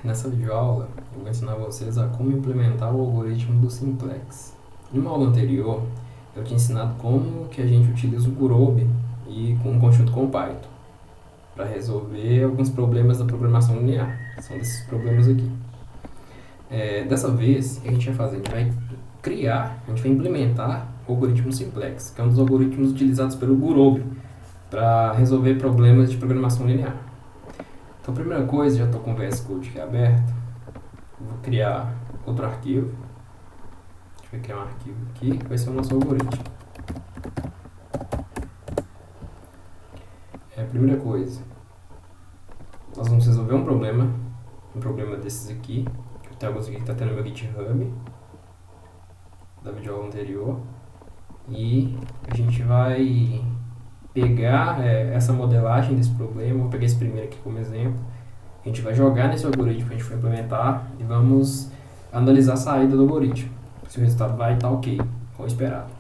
Nessa videoaula, eu vou ensinar vocês a como implementar o algoritmo do Simplex. Em uma aula anterior, eu tinha ensinado como que a gente utiliza o Gurobi e com conjunto com Python para resolver alguns problemas da programação linear. São desses problemas aqui. Dessa vez, o que a gente vai fazer? A gente vai implementar o algoritmo Simplex, que é um dos algoritmos utilizados pelo Gurobi para resolver problemas de programação linear. Então, a primeira coisa, já estou com o VS Code aqui aberto, vou criar outro arquivo. A gente vai criar um arquivo aqui, que vai ser o nosso algoritmo. A primeira coisa, nós vamos resolver um problema desses aqui. Tem alguns aqui que está tendo no meu GitHub, da videoaula anterior. E a gente vai pegar essa modelagem desse problema, vou pegar esse primeiro aqui como exemplo, a gente vai jogar nesse algoritmo que a gente vai implementar e vamos analisar a saída do algoritmo, se o resultado vai estar ok, como esperado.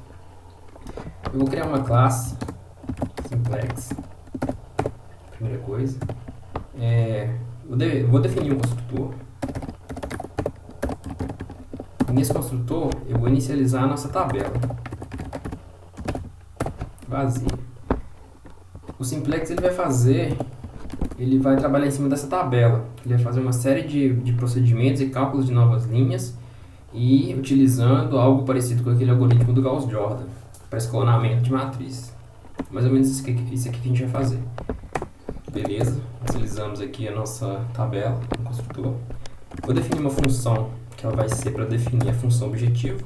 Eu vou criar uma classe Simplex, primeira coisa, vou definir um construtor. Nesse construtor eu vou inicializar a nossa tabela vazia. O Simplex ele vai trabalhar em cima dessa tabela. Ele vai fazer uma série de procedimentos e cálculos de novas linhas e utilizando algo parecido com aquele algoritmo do Gauss-Jordan para escalonamento de matriz. Mais ou menos isso aqui que a gente vai fazer. Beleza? Utilizamos aqui a nossa tabela no construtor. Vou definir uma função que ela vai ser para definir a função objetivo.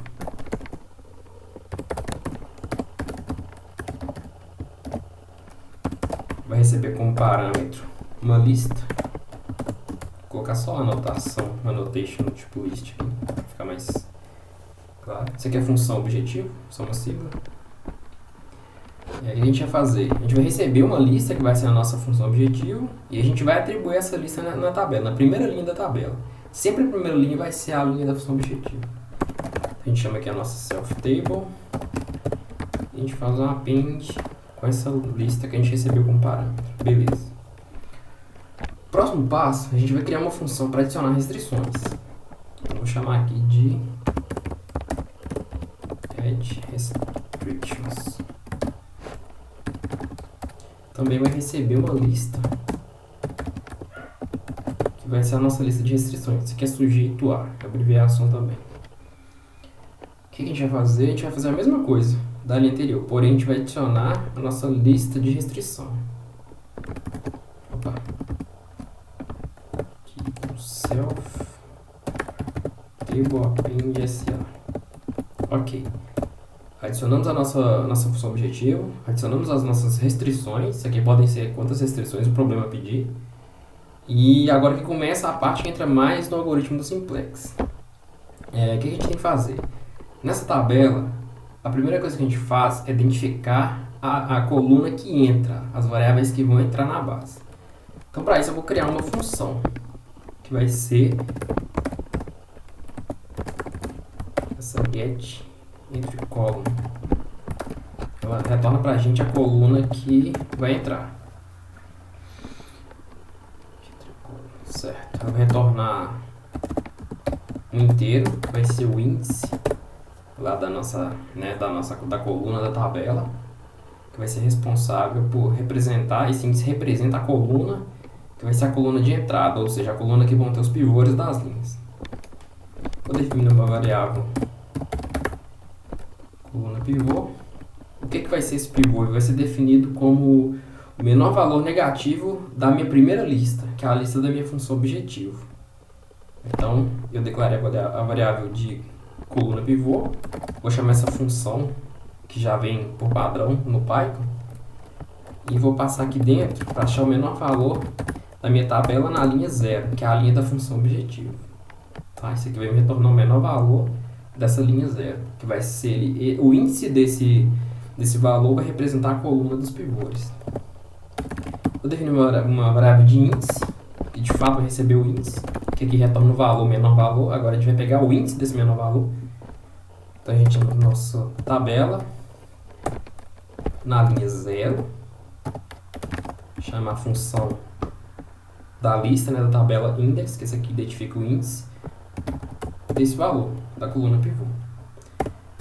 Vai receber como parâmetro uma lista. Vou colocar só a annotation tipo list aqui, para ficar mais claro. Isso aqui é a função objetivo, só uma sigla. E aí o que a gente vai fazer? A gente vai receber uma lista que vai ser a nossa função objetivo e a gente vai atribuir essa lista na tabela, na primeira linha da tabela. Sempre a primeira linha vai ser a linha da função objetivo. A gente chama aqui a nossa self table e a gente faz um append com essa lista que a gente recebeu como parâmetro. Beleza. Próximo passo, a gente vai criar uma função para adicionar restrições. Eu vou chamar aqui de add restrictions. Também vai receber uma lista que vai ser a nossa lista de restrições. Isso aqui é sujeito a, abreviação também. O que a gente vai fazer? A gente vai fazer a mesma coisa da linha anterior, porém a gente vai adicionar a nossa lista de restrição. Opa. Aqui, self table append SA. Ok. Adicionamos a nossa função objetivo, adicionamos as nossas restrições. Isso aqui podem ser quantas restrições o problema pedir. E agora que começa a parte que entra mais no algoritmo do Simplex. O que a gente tem que fazer? Nessa tabela, a primeira coisa que a gente faz é identificar a coluna que entra, as variáveis que vão entrar na base. Então, para isso, eu vou criar uma função que vai ser essa get entry column. Ela retorna para a gente a coluna que vai entrar. Certo. Eu vou retornar um inteiro, que vai ser o índice lá da coluna da tabela, que vai ser responsável por representar, esse índice representa a coluna, que vai ser a coluna de entrada, ou seja, a coluna que vão ter os pivôs das linhas. Vou definir uma variável coluna pivô. O que vai ser esse pivô? Ele vai ser definido como o menor valor negativo da minha primeira lista, que é a lista da minha função objetivo. Então, eu declarei a variável de coluna pivô, vou chamar essa função, que já vem por padrão no Python, e vou passar aqui dentro para achar o menor valor da minha tabela na linha 0, que é a linha da função objetivo. Tá? Isso aqui vai me retornar o menor valor dessa linha 0, que vai ser o índice desse valor vai representar a coluna dos pivôs. Vou definir uma variável de índice, que de fato vai receber o índice, que aqui retorna o valor, menor valor. Agora a gente vai pegar o índice desse menor valor. Então a gente chama nossa tabela na linha 0, chama a função da lista, né, da tabela index, que esse aqui identifica o índice desse valor, da coluna pivô.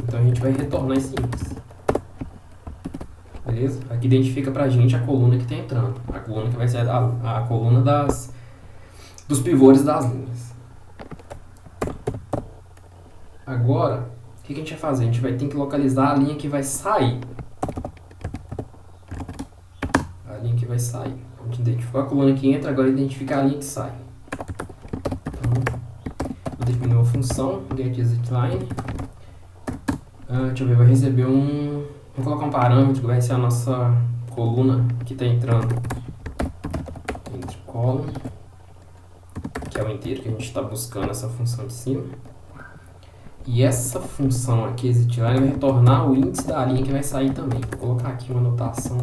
Então a gente vai retornar esse índice. Beleza? Aqui identifica pra gente a coluna que está entrando. A coluna que vai ser a coluna dos pivôs das linhas. Agora, o que a gente vai fazer? A gente vai ter que localizar a linha que vai sair. A linha que vai sair. A gente identificou a coluna que entra, agora identifica a linha que sai. Então, vou definir uma função, getExitLine. Deixa eu ver, vai receber Vamos colocar um parâmetro que vai ser a nossa coluna que está entrando. Entre column, que é o inteiro que a gente está buscando essa função de cima. E essa função aqui, ExitLine, vai retornar o índice da linha que vai sair também. Vou colocar aqui uma anotação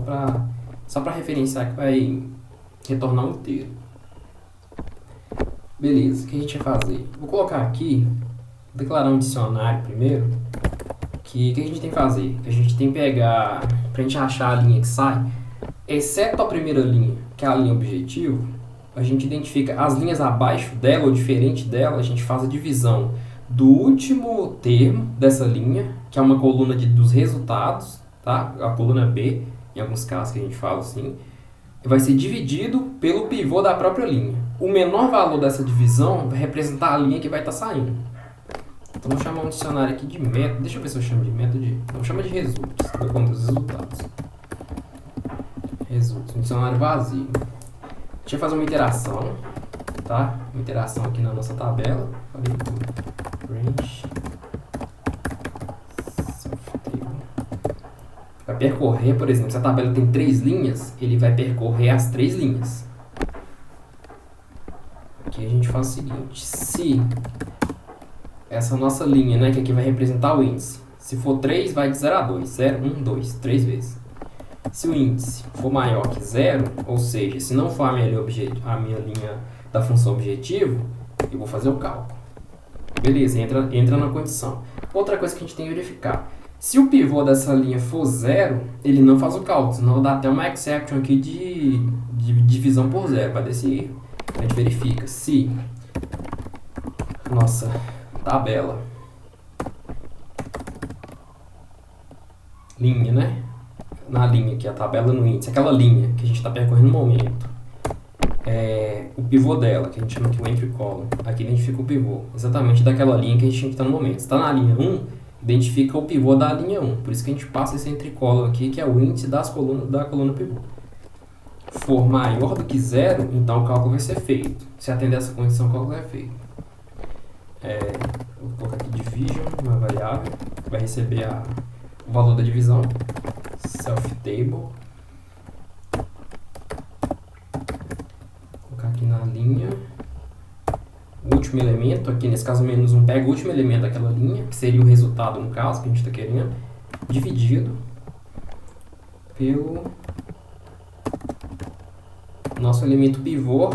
só para referenciar que vai retornar o inteiro. Beleza, o que a gente vai fazer? Vou colocar aqui, declarar um dicionário primeiro. Que a gente tem que fazer? A gente tem que pegar, para a gente achar a linha que sai, exceto a primeira linha, que é a linha objetivo, a gente identifica as linhas abaixo dela ou diferente dela, a gente faz a divisão do último termo dessa linha, que é uma coluna dos resultados, tá? A coluna B, em alguns casos que a gente fala assim, vai ser dividido pelo pivô da própria linha. O menor valor dessa divisão vai representar a linha que vai estar saindo. Então vou chamar um dicionário aqui de método. Deixa eu ver se eu chamo de método. Vamos chamar de results. Vou contar os resultados. Results. Um dicionário vazio. Deixa eu fazer uma iteração. Tá? Uma iteração aqui na nossa tabela. Falei tudo. Range. Vai percorrer, por exemplo, se a tabela tem 3 linhas, ele vai percorrer as 3 linhas. Aqui a gente faz o seguinte. Se essa nossa linha, né, que aqui vai representar o índice. Se for 3, vai de 0 a 2. 0, 1, 2, 3 vezes. Se o índice for maior que 0, ou seja, se não for a minha linha da função objetivo, eu vou fazer o cálculo. Beleza, entra na condição. Outra coisa que a gente tem que verificar. Se o pivô dessa linha for 0, ele não faz o cálculo, senão dá até uma exception aqui de divisão por 0, vai desse erro. A gente verifica se nossa tabela linha, né? Na linha aqui, a tabela no índice, aquela linha que a gente está percorrendo no momento, o pivô dela, que a gente chama aqui o entry column, aqui identifica o pivô, exatamente daquela linha que a gente está no momento. Se está na linha 1, identifica o pivô da linha 1, por isso que a gente passa esse entry column aqui, que é o índice da coluna pivô. For maior do que 0, então o cálculo vai ser feito. Se atender essa condição, o cálculo é feito. Vou colocar aqui division, uma variável, vai receber o valor da divisão, self-table. Vou colocar aqui na linha, o último elemento, aqui nesse caso menos 1, pega o último elemento daquela linha, que seria o resultado no caso, que a gente está querendo, dividido pelo nosso elemento pivô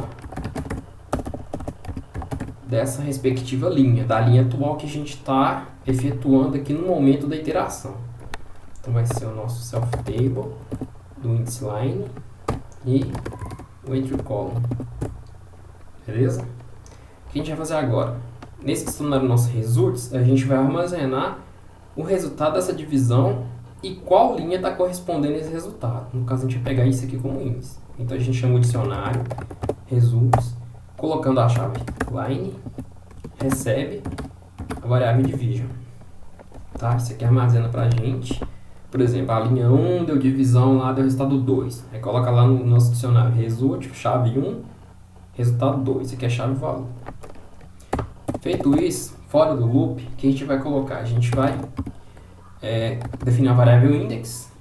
dessa respectiva linha, da linha atual que a gente está efetuando aqui no momento da iteração. Então vai ser o nosso self-table do índice line e o entry column. Beleza? O que a gente vai fazer agora? Nesse dicionário nosso results, a gente vai armazenar o resultado dessa divisão e qual linha está correspondendo a esse resultado. No caso, a gente vai pegar isso aqui como índice. Então a gente chama o dicionário results, colocando a chave line, recebe a variável division. Tá? Isso aqui armazena pra gente. Por exemplo, a linha 1 deu divisão lá, deu resultado 2. Aí coloca lá no nosso dicionário result, chave 1, resultado 2. Isso aqui é chave valor. Feito isso, fora do loop, o que a gente vai colocar? A gente vai definir a variável index,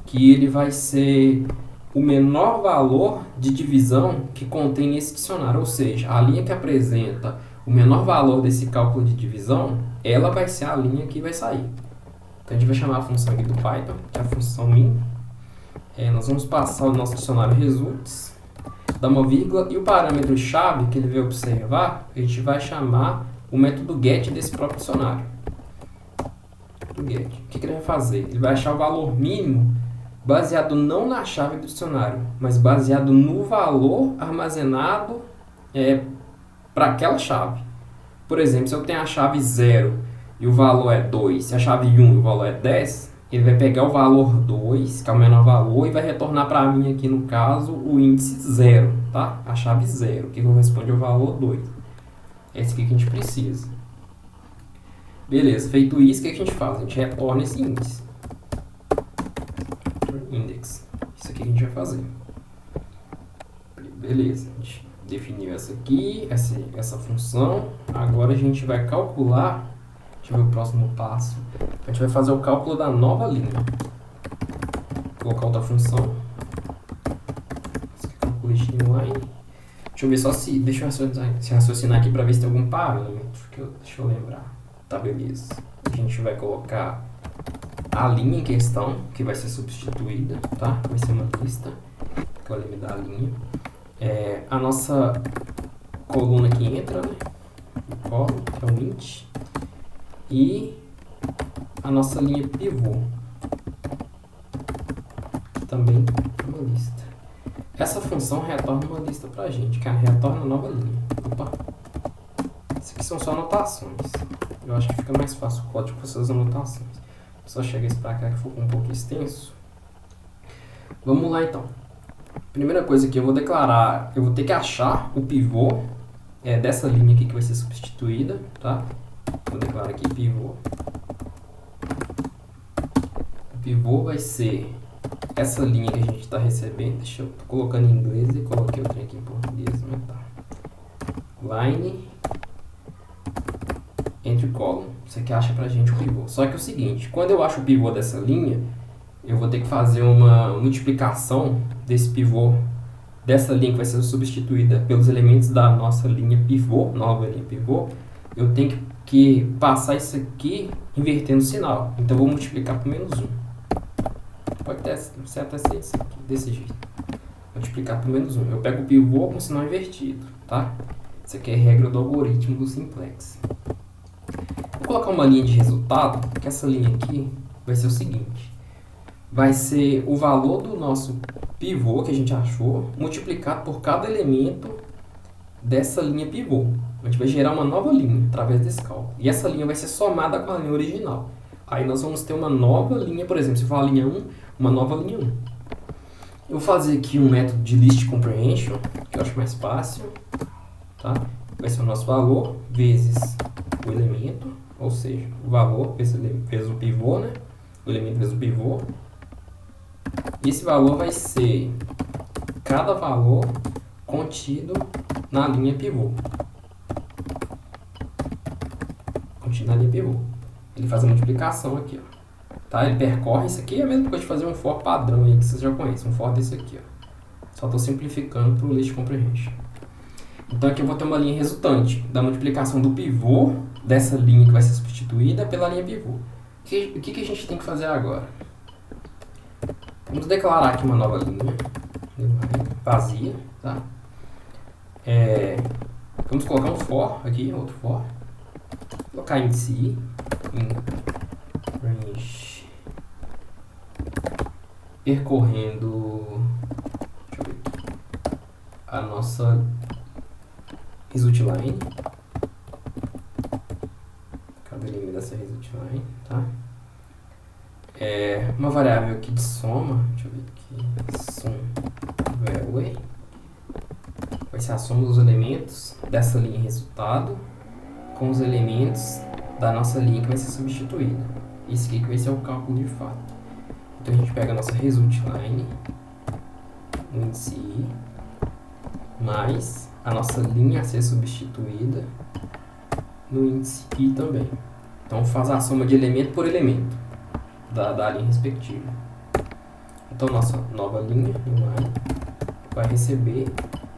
que ele vai ser o menor valor de divisão que contém esse dicionário, ou seja, a linha que apresenta o menor valor desse cálculo de divisão, ela vai ser a linha que vai sair. Então a gente vai chamar a função aqui do Python, que é a função min. Nós vamos passar o nosso dicionário results, dar uma vírgula, e o parâmetro chave que ele vai observar, a gente vai chamar o método get desse próprio dicionário. O get. O que ele vai fazer? Ele vai achar o valor mínimo baseado não na chave do dicionário, mas baseado no valor armazenado para aquela chave. Por exemplo, se eu tenho a chave 0 e o valor é 2, se a chave 1 e o valor é 10, ele vai pegar o valor 2, que é o menor valor, e vai retornar para mim aqui no caso o índice 0, tá? A chave 0, que corresponde ao valor 2. É esse aqui que a gente precisa. Beleza, feito isso, o que a gente faz? A gente retorna esse índice. Index. Isso aqui que a gente vai fazer. Beleza, a gente definiu essa aqui, essa função. Agora a gente vai calcular. Deixa eu ver o próximo passo. A gente vai fazer o cálculo da nova linha. Vou colocar outra função. Calculation line. Deixa eu ver só se. Deixa eu raciocinar aqui para ver se tem algum parâmetro. Deixa eu lembrar. Tá, beleza. A gente vai colocar a linha em questão, que vai ser substituída, tá? Vai ser uma lista, que é o limite da linha. A nossa coluna que entra, né? O colo, que é o int. E a nossa linha pivô, que também é uma lista. Essa função retorna uma lista pra gente, que retorna uma nova linha. Opa! Isso aqui são só anotações. Eu acho que fica mais fácil o código com essas anotações. Só chega isso pra cá que ficou um pouco extenso. Vamos lá então. Primeira coisa que eu vou declarar, eu vou ter que achar o pivô dessa linha aqui que vai ser substituída, tá? Vou declarar aqui pivô. O pivô vai ser essa linha que a gente está recebendo. Deixa eu tô colocando em inglês e coloquei o trem aqui em português, mas tá. Line entre column. Isso aqui acha pra gente o pivô. Só que é o seguinte, quando eu acho o pivô dessa linha, eu vou ter que fazer uma multiplicação desse pivô, dessa linha que vai ser substituída pelos elementos da nossa linha pivô, nova linha pivô. Eu tenho que passar isso aqui invertendo o sinal. Então eu vou multiplicar por menos 1. Pode ser até ser isso aqui, desse jeito. Multiplicar por menos 1. Eu pego o pivô com o sinal invertido, tá? Isso aqui é a regra do algoritmo do simplex. Vou colocar uma linha de resultado, que essa linha aqui vai ser o seguinte. Vai ser o valor do nosso pivô que a gente achou, multiplicado por cada elemento dessa linha pivô. A gente vai gerar uma nova linha através desse cálculo. E essa linha vai ser somada com a linha original. Aí nós vamos ter uma nova linha, por exemplo, se for a linha 1, uma nova linha 1. Eu vou fazer aqui um método de list comprehension, que eu acho mais fácil. Tá? Vai ser o nosso valor vezes o elemento, ou seja, o valor vezes o pivô, né? O elemento vezes o pivô. E esse valor vai ser cada valor contido na linha pivô. Contido na linha pivô. Ele faz a multiplicação aqui, ó. Tá? Ele percorre isso aqui, é a mesma coisa de fazer um for padrão aí que vocês já conhecem, um for desse aqui, ó. Só estou simplificando para o list comprehension. Então aqui eu vou ter uma linha resultante da multiplicação do pivô dessa linha que vai ser substituída pela linha pivô. O que a gente tem que fazer agora? Vamos declarar aqui uma nova linha vazia, tá? Vamos colocar um for aqui, outro for. Vou colocar em si, em range, percorrendo, deixa eu ver aqui, a nossa result line, cada elemento dessa result line, tá? Uma variável aqui de soma, deixa eu ver aqui, sum value, vai ser a soma dos elementos dessa linha resultado com os elementos da nossa linha que vai ser substituída. Isso aqui que vai ser o cálculo de fato. Então a gente pega a nossa result line, no índice i, mais a nossa linha a ser substituída no índice i também. Então faz a soma de elemento por elemento da linha respectiva. Então nossa nova linha vai receber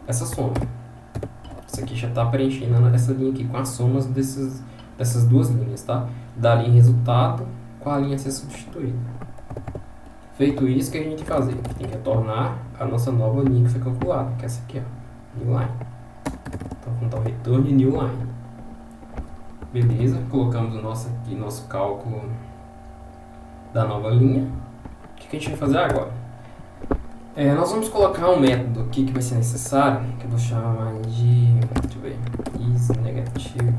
essa soma. Isso aqui já está preenchendo essa linha aqui com as somas dessas duas linhas, tá? Da linha resultado com a linha a ser substituída. Feito isso, o que a gente tem que fazer? Tem que retornar a nossa nova linha que foi calculada, que é essa aqui, ó, new line. Então vamos dar o return new line. Beleza, colocamos o nosso cálculo da nova linha. O que que a gente vai fazer agora? Nós vamos colocar um método aqui que vai ser necessário, que eu vou chamar de, deixa eu ver, isNegative.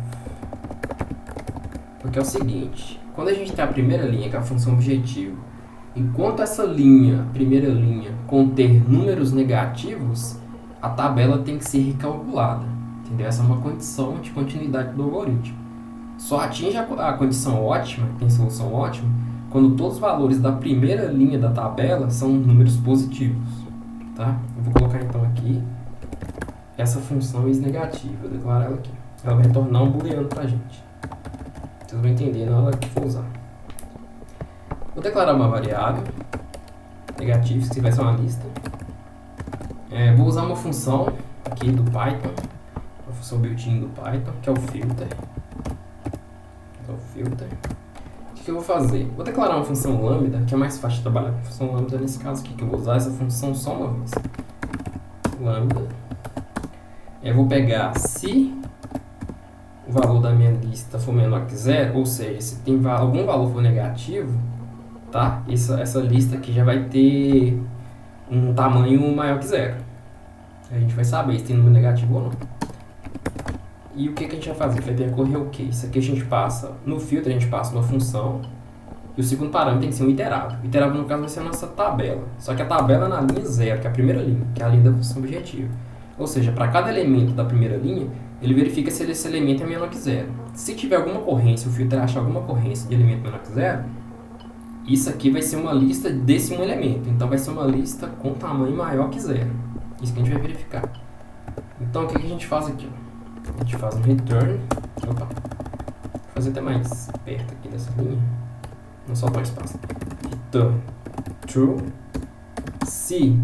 Porque é o seguinte, quando a gente tem a primeira linha, que é a função objetivo, enquanto essa linha, primeira linha, conter números negativos, a tabela tem que ser recalculada, entendeu? Essa é uma condição de continuidade do algoritmo. Só atinge a condição ótima, tem solução ótima, quando todos os valores da primeira linha da tabela são números positivos, tá? Eu vou colocar então aqui essa função isNegative, vou declarar ela aqui. Ela vai retornar um booleano pra gente. Vocês vão entender na hora que for usar. Vou declarar uma variável negativa, que vai ser uma lista. Vou usar uma função aqui do Python, uma função built-in do Python, que é o filter. O que eu vou fazer? Vou declarar uma função lambda, que é mais fácil de trabalhar com função lambda nesse caso aqui, que eu vou usar essa função só uma vez. Lambda. Eu vou pegar se o valor da minha lista for menor que 0, ou seja, se tem algum valor for negativo, tá? Essa lista aqui já vai ter um tamanho maior que 0. A gente vai saber se tem número negativo ou não. E o que a gente vai fazer? A gente vai percorrer o quê? Isso aqui a gente passa, no filtro a gente passa uma função, e o segundo parâmetro tem que ser um iterável. O iterável no caso vai ser a nossa tabela, só que a tabela é na linha 0, que é a primeira linha, que é a linha da função objetiva. Ou seja, para cada elemento da primeira linha, ele verifica se esse elemento é menor que 0. Se tiver alguma ocorrência, o filtro achar alguma ocorrência de elemento menor que 0, isso aqui vai ser uma lista desse um elemento. Então vai ser uma lista com tamanho maior que 0. Isso que a gente vai verificar. Então o que a gente faz aqui? A gente faz um return. Opa. Vou fazer até mais perto aqui dessa linha. Não soltar o espaço. Return true. Se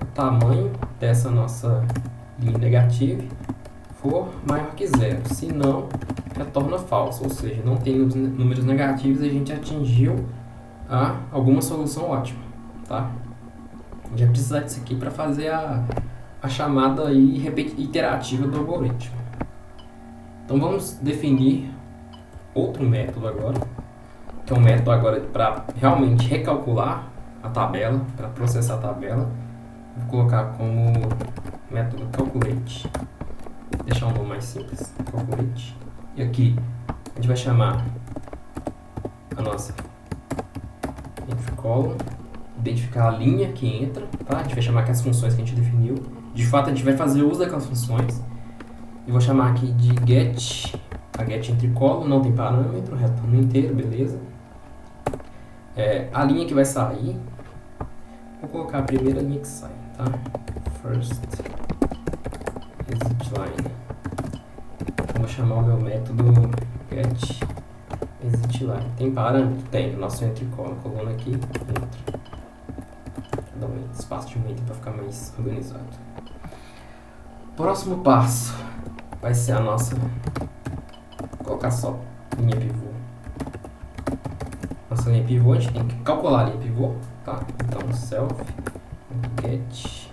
o tamanho dessa nossa linha negativa for maior que 0. Se não, retorna falso. Ou seja, não tem números negativos e a gente atingiu alguma solução ótima. Tá? A gente vai precisar disso aqui para fazer a chamada aí iterativa do algoritmo. Então vamos definir outro método agora, que é um método agora para realmente recalcular a tabela, para processar a tabela. Vou colocar como método calculate, deixar um nome mais simples, calculate. E aqui a gente vai chamar a nossa entry column, identificar a linha que entra, tá? A gente vai chamar aqui as funções que a gente definiu. De fato, a gente vai fazer uso daquelas funções. Eu vou chamar aqui de get, a get entry column, não tem parâmetro, retorno inteiro, beleza. A linha que vai sair, vou colocar a primeira linha que sai, tá? First exit line. Vou chamar o meu método get exit line. Tem parâmetro? Tem. Nosso entry column, coluna aqui, entra. Dá um espaço de um enter para ficar mais organizado. Próximo passo vai ser a nossa, vou colocar só linha pivô. Nossa linha pivô, a gente tem que calcular a linha pivô, tá? Então self get,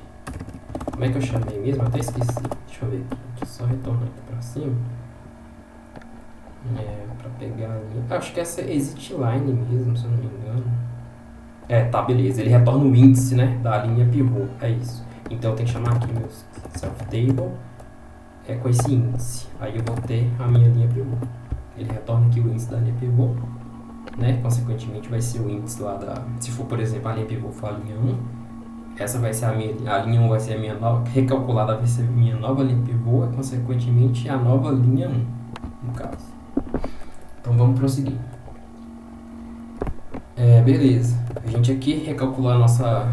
como é que eu chamei mesmo? Eu até esqueci, deixa eu ver aqui, deixa eu só retornar aqui pra cima. Pra pegar a linha, acho que essa é exit line mesmo, se eu não me engano. Tá, beleza, ele retorna o índice, né, da linha pivô, é isso. Então eu tenho que chamar aqui meu self-table com esse índice. Aí eu vou ter a minha linha pivô. Ele retorna aqui o índice da linha pivô, né? Consequentemente vai ser o índice lá da... Se for, por exemplo, a linha pivô for a linha 1, essa vai ser a linha 1 vai ser a minha nova... Recalculada vai ser a minha nova linha pivô e, consequentemente, a nova linha 1, no caso. Então vamos prosseguir. Beleza. A gente aqui recalculou a nossa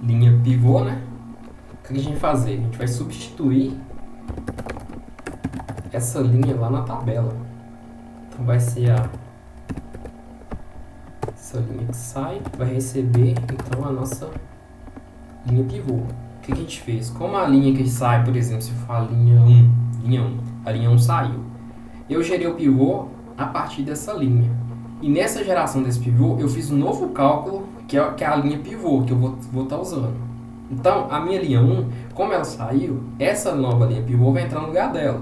linha pivô, né? O que a gente vai fazer? A gente vai substituir essa linha lá na tabela. Então vai ser essa linha que sai, vai receber então a nossa linha pivô. O que a gente fez? Como a linha que sai, por exemplo, se for a linha 1, a linha 1 saiu, eu gerei o pivô a partir dessa linha. E nessa geração desse pivô, eu fiz um novo cálculo, que é a linha pivô, que eu vou estar usando. Então, a minha linha 1, como ela saiu, essa nova linha pivô vai entrar no lugar dela.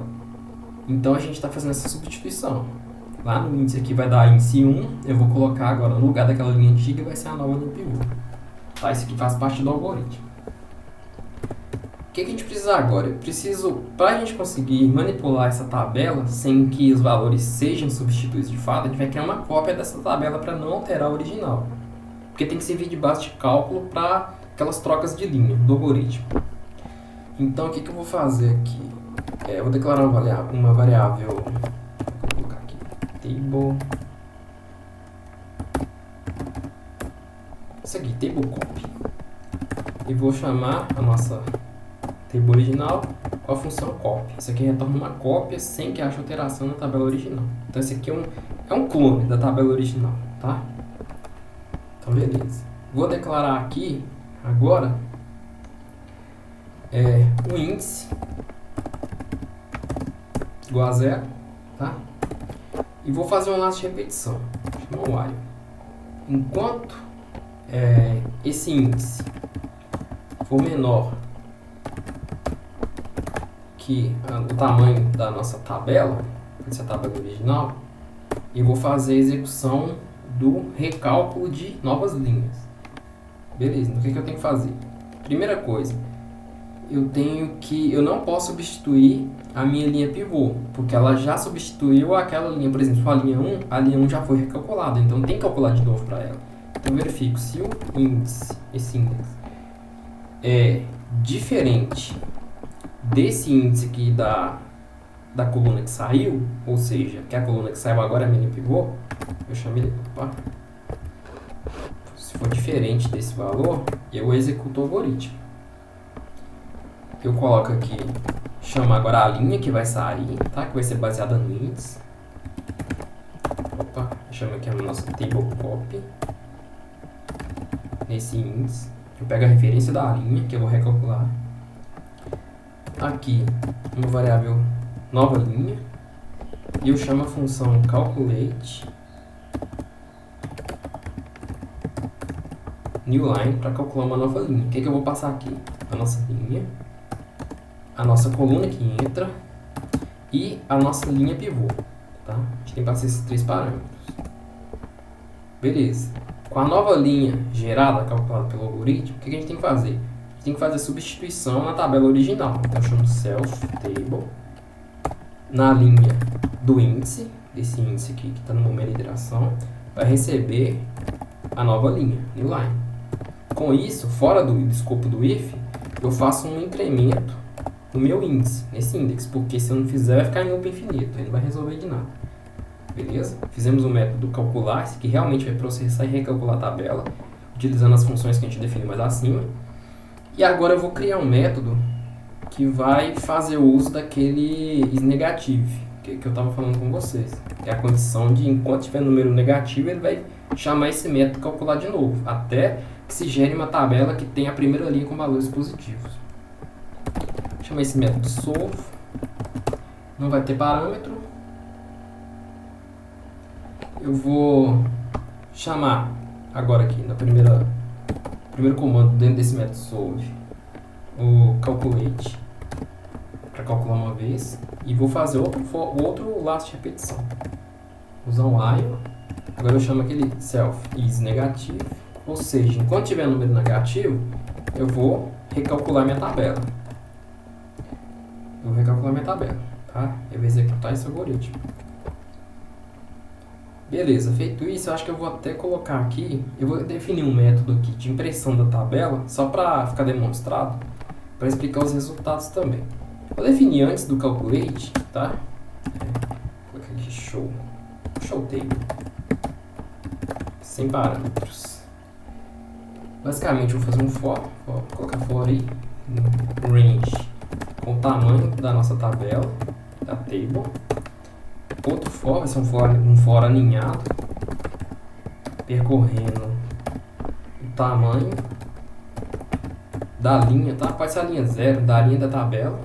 Então, a gente está fazendo essa substituição. Lá no índice aqui vai dar índice 1, eu vou colocar agora no lugar daquela linha antiga vai ser a nova linha pivô. Tá, isso aqui faz parte do algoritmo. O que a gente precisa agora? Eu preciso, para a gente conseguir manipular essa tabela sem que os valores sejam substituídos de fato, a gente vai criar uma cópia dessa tabela para não alterar a original. Porque tem que servir de base de cálculo para aquelas trocas de linha do algoritmo. Então, o que eu vou fazer aqui? Eu vou declarar uma variável, vou colocar aqui, table, isso aqui, table copy, e vou chamar a nossa table original com a função copy. Isso aqui retorna uma cópia sem que haja alteração na tabela original. Então, esse aqui é um clone da tabela original, tá? Então, beleza. Vou declarar aqui, agora, o índice igual a 0, tá? E vou fazer um laço de repetição, chama while. Enquanto esse índice for menor que o tamanho da nossa tabela, essa tabela original, eu vou fazer a execução do recálculo de novas linhas. Beleza, então o que eu tenho que fazer? Primeira coisa, eu não posso substituir a minha linha pivô, porque ela já substituiu aquela linha. Por exemplo, a linha 1 já foi recalculada, então tem que calcular de novo para ela. Então eu verifico se o índice, esse índice, é diferente desse índice aqui da coluna que saiu, ou seja, que a coluna que saiu agora é a minha linha pivô, eu chamo ele, se for diferente desse valor, eu executo o algoritmo. Eu coloco aqui, chamo agora a linha que vai sair, tá? Que vai ser baseada no índice. Opa, chamo aqui a nossa table copy. Nesse índice, eu pego a referência da linha que eu vou recalcular. Aqui, uma variável nova linha. E eu chamo a função calculate new line para calcular uma nova linha. O que eu vou passar aqui? A nossa linha, a nossa coluna que entra e a nossa linha pivô, tá? A gente tem que passar esses 3 parâmetros. Beleza. Com a nova linha gerada, calculada pelo algoritmo, o que a gente tem que fazer? A gente tem que fazer substituição na tabela original. Então eu chamo self table na linha do índice, desse índice aqui que está no momento de iteração, vai receber a nova linha, new line. Com isso, fora do escopo do if, eu faço um incremento no meu índice, nesse index, porque se eu não fizer vai ficar em loop infinito, ele não vai resolver de nada. Beleza? Fizemos o método calcular, esse que realmente vai processar e recalcular a tabela, utilizando as funções que a gente definiu mais acima. E agora eu vou criar um método que vai fazer o uso daquele isNegative, que eu estava falando com vocês. Que é a condição de, enquanto tiver número negativo, ele vai chamar esse método calcular de novo, até que se gere uma tabela que tenha a primeira linha com valores positivos. Vou chamar esse método solve, não vai ter parâmetro. Eu vou chamar agora aqui, no primeiro comando dentro desse método solve, o calculate, para calcular uma vez, e vou fazer outro laço de repetição. Vou usar um while, agora eu chamo aquele self isNegative, ou seja, enquanto tiver número negativo, eu vou recalcular minha tabela. Tá? Eu vou executar esse algoritmo. Beleza, feito isso, eu acho que eu vou até colocar aqui, eu vou definir um método aqui de impressão da tabela, só para ficar demonstrado, para explicar os resultados também. Vou definir antes do calculate, tá? Vou colocar aqui show table, sem parâmetros. Basicamente eu vou fazer um vou colocar for aí, range, com o tamanho da nossa tabela, da table. Outro for vai ser um for aninhado, percorrendo o tamanho da linha, tá? Pode ser a linha 0, da linha da tabela.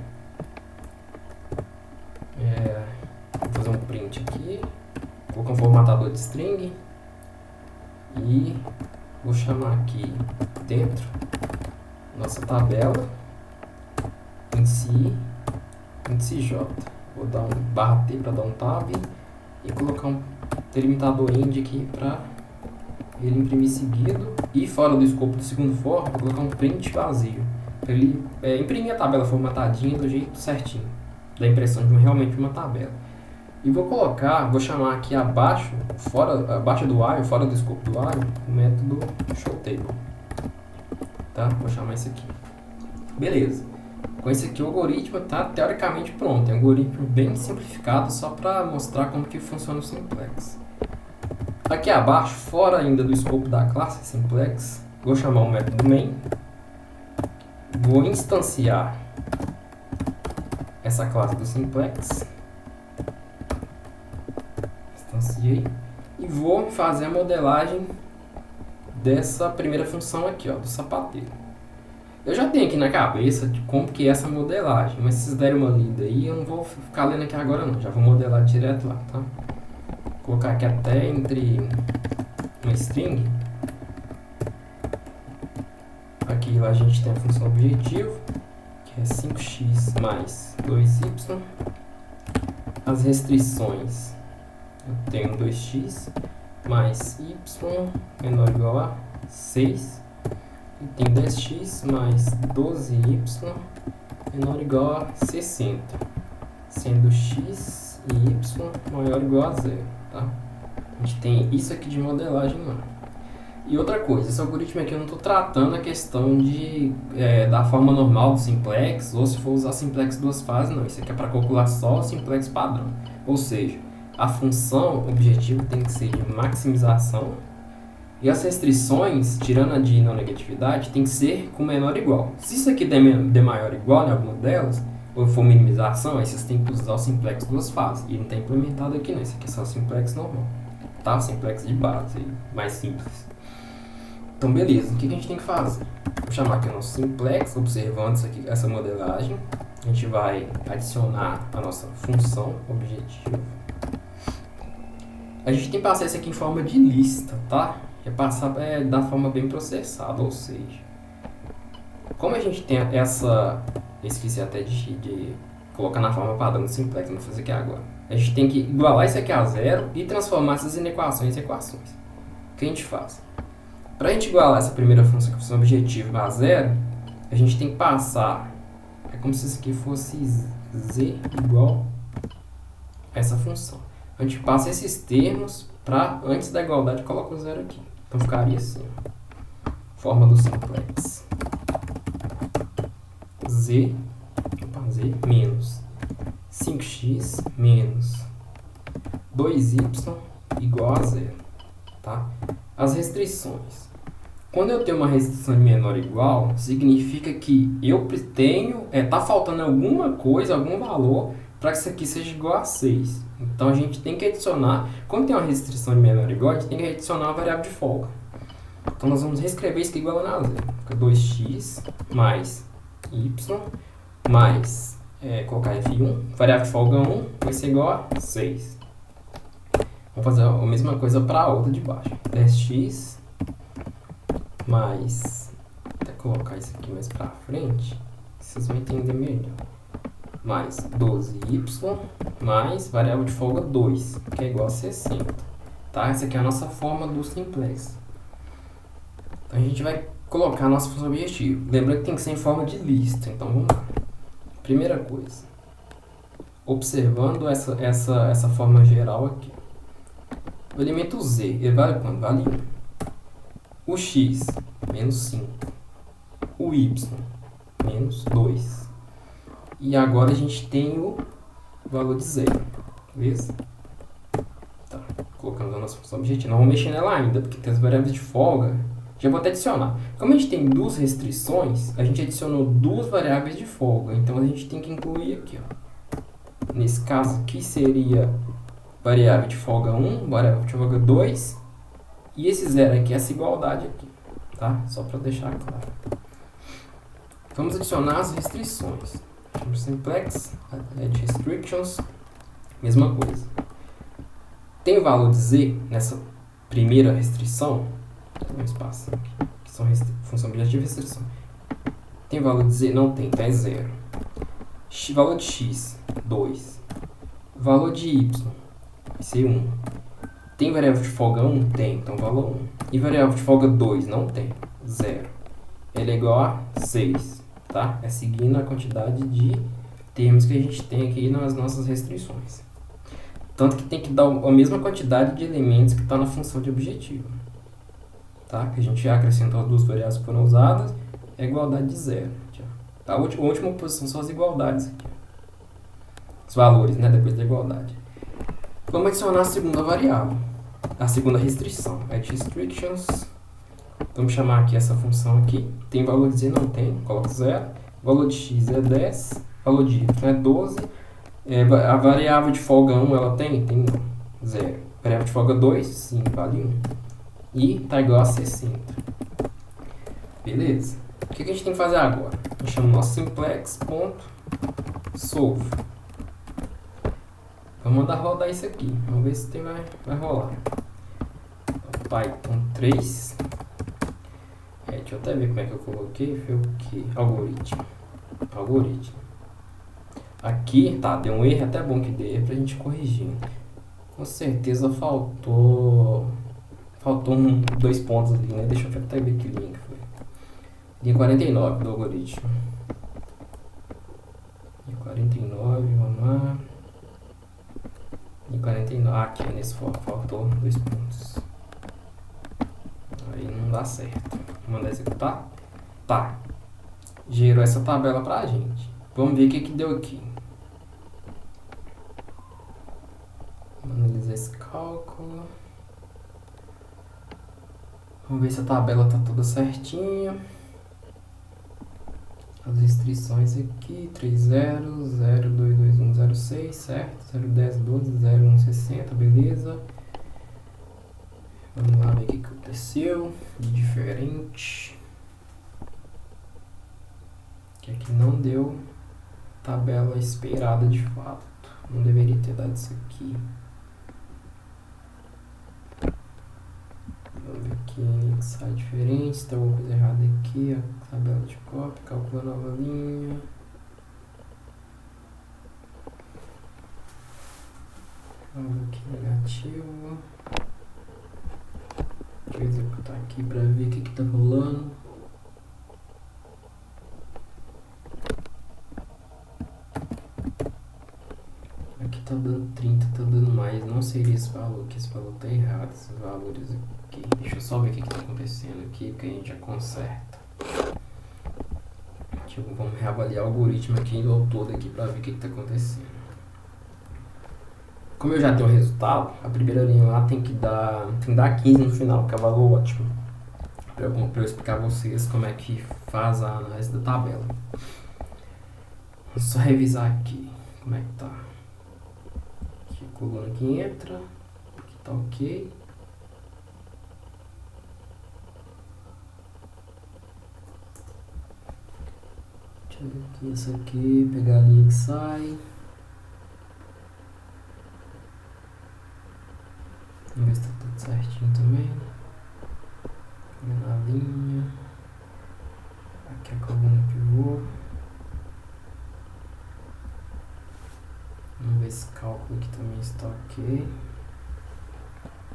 Vou fazer um print aqui, vou colocar um formatador de string e vou chamar aqui dentro nossa tabela índice j. Vou dar um /t para dar um tab e colocar um delimitador end aqui para ele imprimir seguido. E fora do escopo do segundo for, vou colocar um print vazio para ele imprimir a tabela formatadinha do jeito certinho, da impressão de realmente uma tabela. E vou chamar aqui abaixo do while, fora do escopo do while, o método showTable. Tá? Vou chamar isso aqui. Beleza. Com esse aqui o algoritmo está teoricamente pronto. É um algoritmo bem simplificado só para mostrar como que funciona o simplex. Aqui abaixo, fora ainda do escopo da classe simplex, vou chamar o método main. Vou instanciar essa classe do simplex. Instanciei. E vou fazer a modelagem dessa primeira função aqui, ó, do sapateiro. Eu já tenho aqui na cabeça de como que é essa modelagem, mas se vocês derem uma lida aí, eu não vou ficar lendo aqui agora não, já vou modelar direto lá, tá? Vou colocar aqui até entre uma string. Aqui lá a gente tem a função objetivo, que é 5x mais 2y. As restrições, eu tenho 2x mais y menor ou igual a 6. E tem 10x mais 12y menor ou igual a 60, sendo x e y maior ou igual a 0. Tá? A gente tem isso aqui de modelagem lá. E outra coisa, esse algoritmo aqui eu não estou tratando a questão da forma normal do simplex, ou se for usar simplex duas fases, não. Isso aqui é para calcular só o simplex padrão. Ou seja, a função objetivo tem que ser de maximização. E as restrições, tirando a de não negatividade, tem que ser com menor ou igual. Se isso aqui der maior ou igual em alguma delas, ou for minimização, aí vocês têm que usar o simplex duas fases. E não está implementado aqui não, esse aqui é só o simplex normal. Tá? O simplex de base, mais simples. Então beleza, o que a gente tem que fazer? Vou chamar aqui o nosso simplex, observando isso aqui, essa modelagem. A gente vai adicionar a nossa função objetivo. A gente tem que passar isso aqui em forma de lista, tá? É passar da forma bem processada, ou seja, como a gente tem essa, esqueci até de colocar na forma padrão do simplex, vou fazer aqui agora. A gente tem que igualar isso aqui a zero e transformar essas inequações em equações. O que a gente faz? Para a gente igualar essa primeira função, que é a função objetivo, a zero, a gente tem que passar, é como se isso aqui fosse z igual a essa função. A gente passa esses termos para, antes da igualdade, coloca o zero aqui. Então ficaria assim, ó. Forma do simplex. Z menos 5x menos 2y igual a zero. Tá? As restrições. Quando eu tenho uma restrição de menor ou igual, significa que eu tenho, tá faltando alguma coisa, algum valor, para que isso aqui seja igual a 6. Então a gente tem que adicionar, quando tem uma restrição de menor ou igual, a gente tem que adicionar a variável de folga. Então nós vamos reescrever isso aqui igual a zero. Fica 2x mais y mais, colocar f1, variável de folga 1 vai ser igual a 6. Vamos fazer a mesma coisa para a outra de baixo. 10x mais, até colocar isso aqui mais para frente, vocês vão entender melhor. Mais 12y mais variável de folga 2, que é igual a 60. Tá? Essa aqui é a nossa forma do simplex. Então a gente vai colocar a nossa função objetivo. Lembrando que tem que ser em forma de lista. Então vamos lá. Primeira coisa. Observando essa forma geral aqui. O elemento z, ele vale quanto? Vale 1. O x, menos 5. O y, menos 2. E agora a gente tem o valor de zero. Beleza? Tá. Colocando a nossa função objetiva. Não vamos mexer nela ainda, porque tem as variáveis de folga. Já vou até adicionar. Como a gente tem duas restrições, a gente adicionou duas variáveis de folga. Então a gente tem que incluir aqui, ó. Nesse caso aqui seria variável de folga 1, variável de folga 2. E esse zero aqui, essa igualdade aqui. Tá? Só para deixar claro. Vamos adicionar as restrições. Simplex, add restrictions, mesma coisa. Tem o valor de z nessa primeira restrição, um espaço aqui, que são função objetiva e restrição. Tem valor de z? Não tem, então é 0. Valor de x, 2. Valor de y, ser 1. Tem variável de folga 1? Tem, então valor 1. E variável de folga 2? Não tem, 0. Ele é igual a 6, tá? É seguindo a quantidade de termos que a gente tem aqui nas nossas restrições. Tanto que tem que dar a mesma quantidade de elementos que está na função de objetivo. Tá? Que a gente já acrescentou as duas variáveis que foram usadas, é igualdade de 0. A última posição são as igualdades aqui. Os valores, né? Depois da igualdade. Vamos adicionar a segunda variável. A segunda restrição. At restrictions. Vamos chamar aqui essa função aqui. Tem valor de z? Não tem. Coloca 0. Valor de x é 10. Valor de y é 12. A variável de folga 1 ela tem? Tem 0. Variável de folga 2? Sim, vale 1. E está igual a 60. Beleza? O que a gente tem que fazer agora? Eu chamo nosso simplex.solve. Vamos mandar rodar isso aqui. Vamos ver se vai rolar. Python 3. Deixa eu até ver como é que eu coloquei. Foi o que? Algoritmo. Aqui, tá, deu um erro, até bom que dê pra gente corrigir. Com certeza faltou 2 pontos ali, né? Deixa eu até ver que linha que foi. Linha 49 do algoritmo. Linha 49, vamos lá. Linha 49, aqui nesse faltou 2 pontos. Aí não dá certo. Vou mandar executar. Tá. Gerou essa tabela pra gente. Vamos ver o que deu aqui. Vamos analisar esse cálculo. Vamos ver se a tabela está toda certinha. As restrições aqui, 30, 022106, certo? 010, 12, 0160, beleza. Vamos lá ver o que aconteceu de diferente. Que aqui não deu tabela esperada de fato. Não deveria ter dado isso aqui. Vamos ver aqui que sai diferente, se tem alguma coisa errada aqui, a tabela de cópia, calcula nova linha. Vamos ver aqui, negativo. Deixa eu executar aqui para ver o que tá rolando. Aqui tá dando 30, tá dando mais, não seria esse valor, que esse valor tá errado, esses valores aqui. Deixa eu só ver o que tá acontecendo aqui, porque a gente já conserta. Vamos reavaliar o algoritmo aqui do todo aqui para ver o que tá acontecendo. Como eu já tenho o resultado, a primeira linha lá tem que dar 15 no final, que é o valor ótimo. Para eu explicar a vocês como é que faz a análise da tabela. Vou só revisar aqui como é que tá. Aqui a coluna que entra, aqui tá ok. Deixa eu ver aqui, essa aqui, pegar a linha que sai. Vamos ver se tá tudo certinho também. Na linha. Aqui a coluna pivô. Vamos ver esse cálculo aqui também está ok.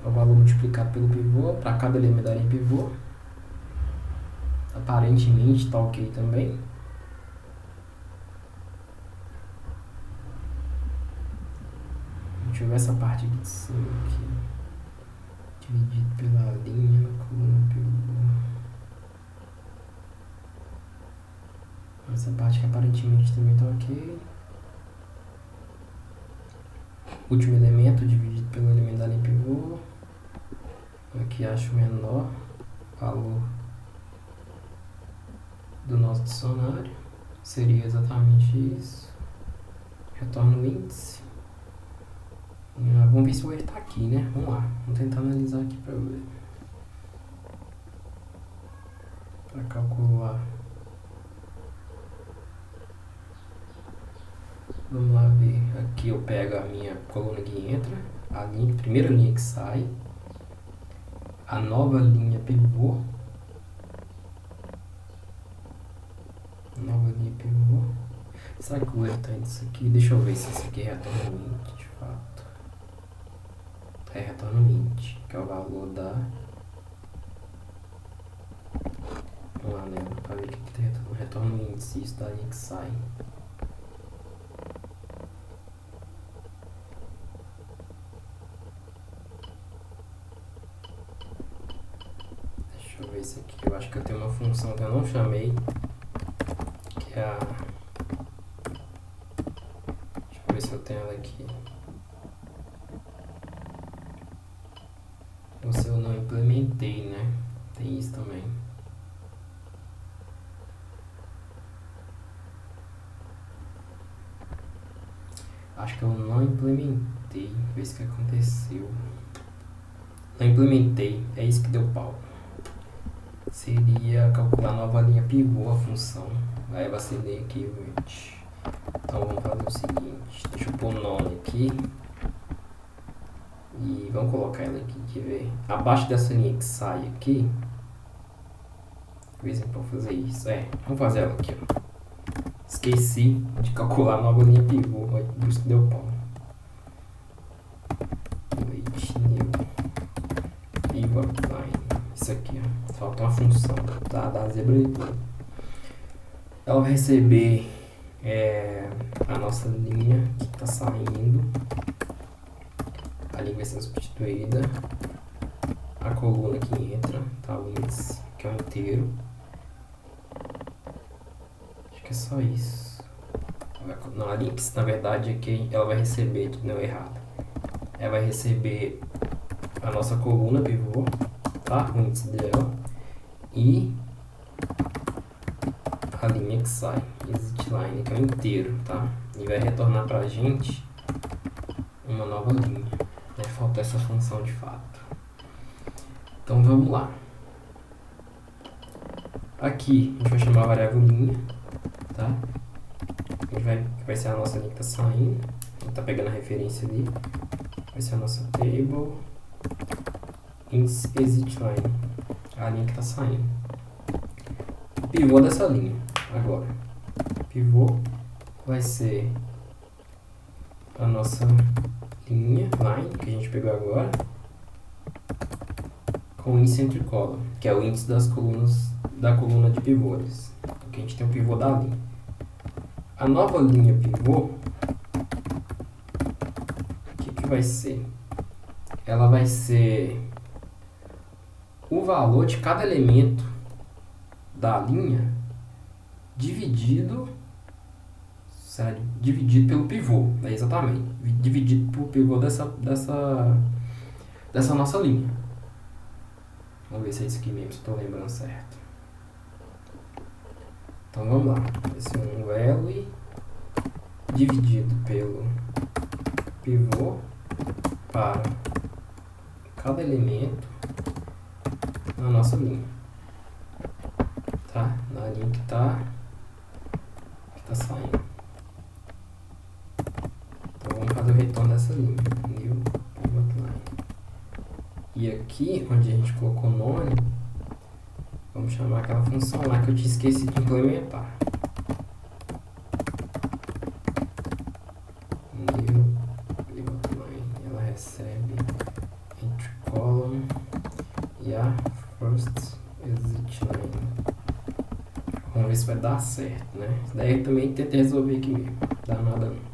O valor multiplicado pelo pivô, para cada elemento da linha pivô. Aparentemente está ok também. Deixa eu ver essa parte aqui de cima aqui. Dividido pela linha, coluna pivô. Essa parte que aparentemente também está ok. Último elemento dividido pelo elemento da linha pivô. Aqui acho o menor valor do nosso dicionário. Seria exatamente isso. Retorno o índice. Vamos ver se o erro está aqui, né? Vamos lá. Vamos tentar analisar aqui para ver. Para calcular. Vamos lá ver. Aqui eu pego a minha coluna que entra, a primeira linha que sai, a nova linha pivô. Nova linha pivô. Será que o erro está nisso aqui? Deixa eu ver se esse aqui retorna o índice de fato. Aí retorna o int, que é o valor da... Vamos lá, né? Para ver o que retorna o índice, isso daí que sai. Deixa eu ver isso aqui. Eu acho que eu tenho uma função que eu não chamei, que é a... Deixa eu ver se eu tenho ela aqui. Ou se eu não implementei, né? Tem isso também. Acho que eu não implementei. Ver se que aconteceu. Não implementei. É isso que deu pau. Seria calcular nova linha pivô a função. Aí eu acender aqui, gente. Então vamos fazer o seguinte. Deixa eu pôr o nome aqui. E vamos colocar ela aqui, quer ver? Abaixo dessa linha que sai aqui. Ver se pode fazer isso. Vamos fazer ela aqui, ó. Esqueci de calcular a nova linha pivô. Isso deu pau. Wait, new. Pivot line. Isso aqui, ó. Falta uma função, tá? Da zebra de tudo. Ela vai receber a nossa linha que está saindo. A linha vai ser substituída. A coluna que entra, tá? O índice, que é o inteiro. Acho que é só isso. Não, a linha que na verdade é que ela vai receber, não é errado. Ela vai receber a nossa coluna pivô, tá? O índice dela. E a linha que sai, exit line, que é o inteiro, tá? E vai retornar pra gente uma nova linha. Falta essa função de fato. Então vamos lá. Aqui a gente vai chamar a variável linha, tá? Vai ser a nossa linha que está saindo. Tá pegando a referência ali. Vai ser a nossa table exit line, a linha que está saindo. O pivô dessa linha agora. O pivô vai ser a nossa linha, line, que a gente pegou agora, com o índice entre column, que é o índice das colunas, da coluna de pivôs. Aqui a gente tem o pivô da linha. A nova linha pivô, o que vai ser? Ela vai ser o valor de cada elemento da linha dividido pelo pivô, exatamente, dividido por pivô dessa nossa linha. Vamos ver se é isso aqui mesmo, se estou lembrando certo. Então vamos lá, vai ser um value dividido pelo pivô para cada elemento na nossa linha, tá? Na linha que tá saindo. Então vamos fazer o retorno dessa linha, new pivot line. E aqui, onde a gente colocou o nome, vamos chamar aquela função lá que eu te esqueci de implementar. New pivot line, ela recebe entre column e a first exit line. Vamos ver se vai dar certo, né? Isso daí eu também tentei resolver aqui mesmo, não dá nada não.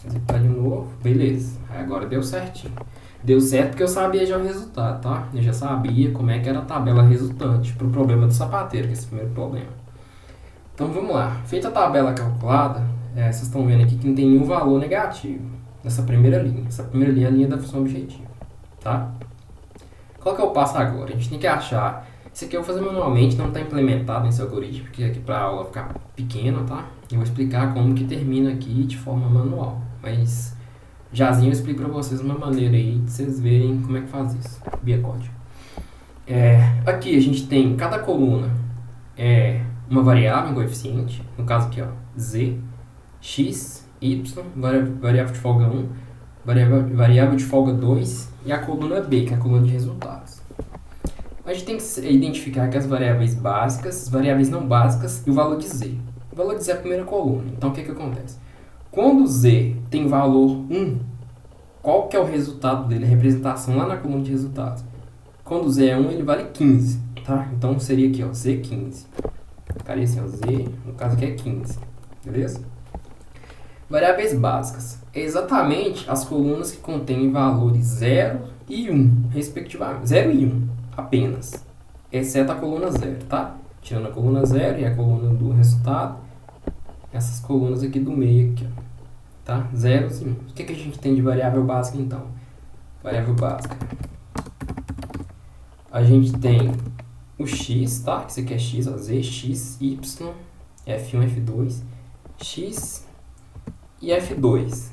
Executar de novo, beleza, aí agora deu certinho. Deu certo porque eu sabia já o resultado, tá? Eu já sabia como é que era a tabela resultante para o problema do sapateiro, que é esse primeiro problema. Então vamos lá, feita a tabela calculada, vocês estão vendo aqui que não tem nenhum valor negativo nessa primeira linha. Essa primeira linha é a linha da função objetiva, tá? Qual que é o passo agora? A gente tem que achar... Isso aqui eu vou fazer manualmente, não está implementado nesse algoritmo, porque aqui para a aula ficar pequena, tá? Eu vou explicar como que termina aqui de forma manual, mas jazinho eu explico para vocês uma maneira aí de vocês verem como é que faz isso, via código. Aqui a gente tem, cada coluna uma variável, um coeficiente, no caso aqui, ó, z, x, y, variável de folga 1, variável de folga 2 e a coluna b, que é a coluna de resultados. A gente tem que identificar aqui as variáveis básicas, as variáveis não básicas e o valor de z. O valor de z é a primeira coluna. Então, o que acontece? Quando z tem valor 1, qual que é o resultado dele, a representação lá na coluna de resultados. Quando o Z é 1, ele vale 15, tá? Então seria aqui, ó, Z15. Ficaria assim, ó, Z, no caso aqui é 15, beleza? Variáveis básicas. É exatamente as colunas que contêm valores 0 e 1, respectivamente. 0 e 1, apenas. Exceto a coluna 0, tá? Tirando a coluna 0 e a coluna do resultado. Essas colunas aqui do meio, aqui, ó, tá? 0 e 1. O que a gente tem de variável básica, então? Variável básica. A gente tem o x, tá? Isso aqui é x, ó, z, x, y, f1, f2, x e f2.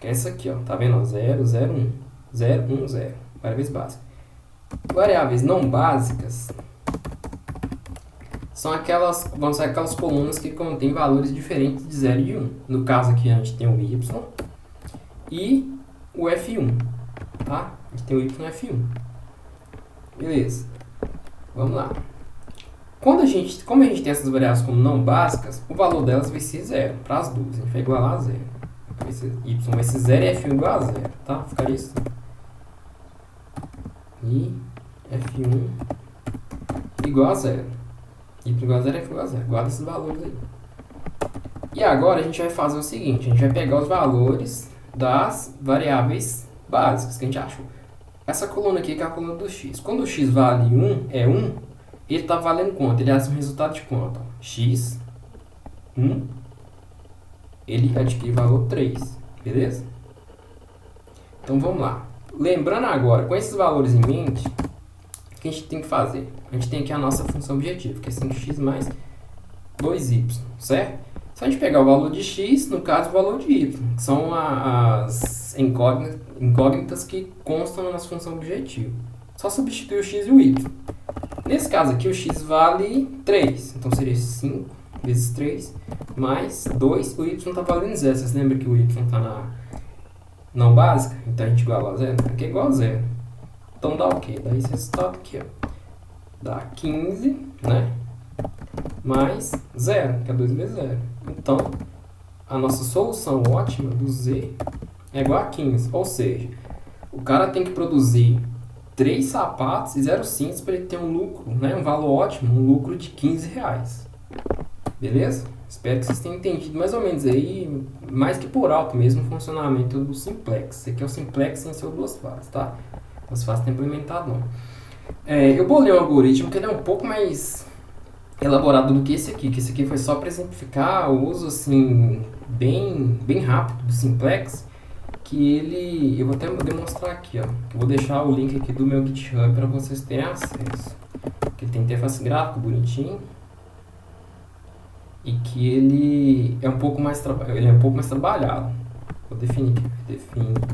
Que é essa aqui, ó. Tá vendo? 0, 0, 1. 0, 1, 0. Variáveis básicas. Variáveis não básicas vão ser aquelas colunas que contêm valores diferentes de 0 e 1. No caso aqui a gente tem o y e o f1, tá? A gente tem o y e o f1. Beleza. Vamos lá. Como a gente tem essas variáveis como não básicas, o valor delas vai ser 0 para as duas. A gente vai igualar a 0. Y vai ser 0 e f1 igual a 0, tá? Ficaria assim. E f1 igual a 0. Y igual a 0, f igual a 0. Guarda esses valores aí. E agora a gente vai fazer o seguinte. A gente vai pegar os valores das variáveis básicas que a gente achou. Essa coluna aqui que é a coluna do x. Quando o x vale 1, é 1, ele está valendo quanto? Ele é um resultado de quanto? X, 1, ele adquire valor 3. Beleza? Então vamos lá. Lembrando agora, com esses valores em mente, o que a gente tem que fazer? A gente tem aqui a nossa função objetiva, que é 5x mais 2y, certo? Se a gente pegar o valor de x, no caso o valor de y, que são as incógnitas que constam na nossa função objetiva. Só substituir o x e o y. Nesse caso aqui o x vale 3, então seria 5 vezes 3 mais 2, o y está valendo 0. Vocês lembram que o y está na não básica? Então a gente iguala a 0, aqui é igual a 0. Então dá o quê? Dá esse resultado aqui, ó. Dá 15, né? Mais 0, que é 2 vezes 0. Então, a nossa solução ótima do z é igual a 15. Ou seja, o cara tem que produzir 3 sapatos e 0 cintos para ele ter um lucro, né? Um valor ótimo, um lucro de 15 reais. Beleza? Espero que vocês tenham entendido mais ou menos aí, mais que por alto mesmo, o funcionamento do simplex. Esse aqui é o simplex sem ser o duas fases, tá? Duas fases tem implementado não. Eu bolei um algoritmo que ele é um pouco mais elaborado do que esse aqui foi só para exemplificar o uso assim bem rápido do simplex, que eu vou até demonstrar aqui, ó. Eu vou deixar o link aqui do meu GitHub para vocês terem acesso. Que ele tem interface gráfica bonitinho e que ele é um pouco mais trabalhado. Vou definir,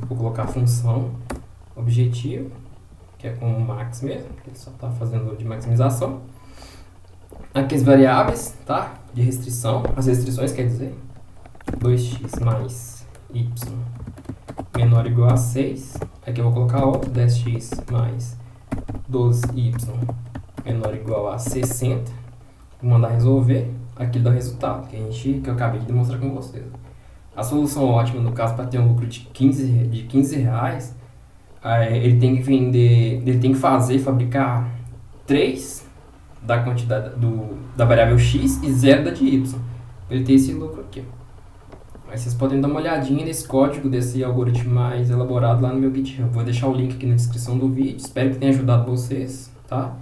vou colocar a função objetivo, que é com o max mesmo, que ele só está fazendo de maximização. Aqui as variáveis, tá? De restrição, as restrições quer dizer 2x mais y menor ou igual a 6. Aqui eu vou colocar outro 10x mais 12y menor ou igual a 60. Vou mandar resolver. Aqui dá o resultado que eu acabei de demonstrar com vocês. A solução ótima, no caso, para ter um lucro de 15 reais, ele tem que fabricar 3 da quantidade da variável x e 0 da de y. Ele tem esse lucro aqui. Aí vocês podem dar uma olhadinha nesse código desse algoritmo mais elaborado lá no meu GitHub. Vou deixar o link aqui na descrição do vídeo. Espero que tenha ajudado vocês, tá?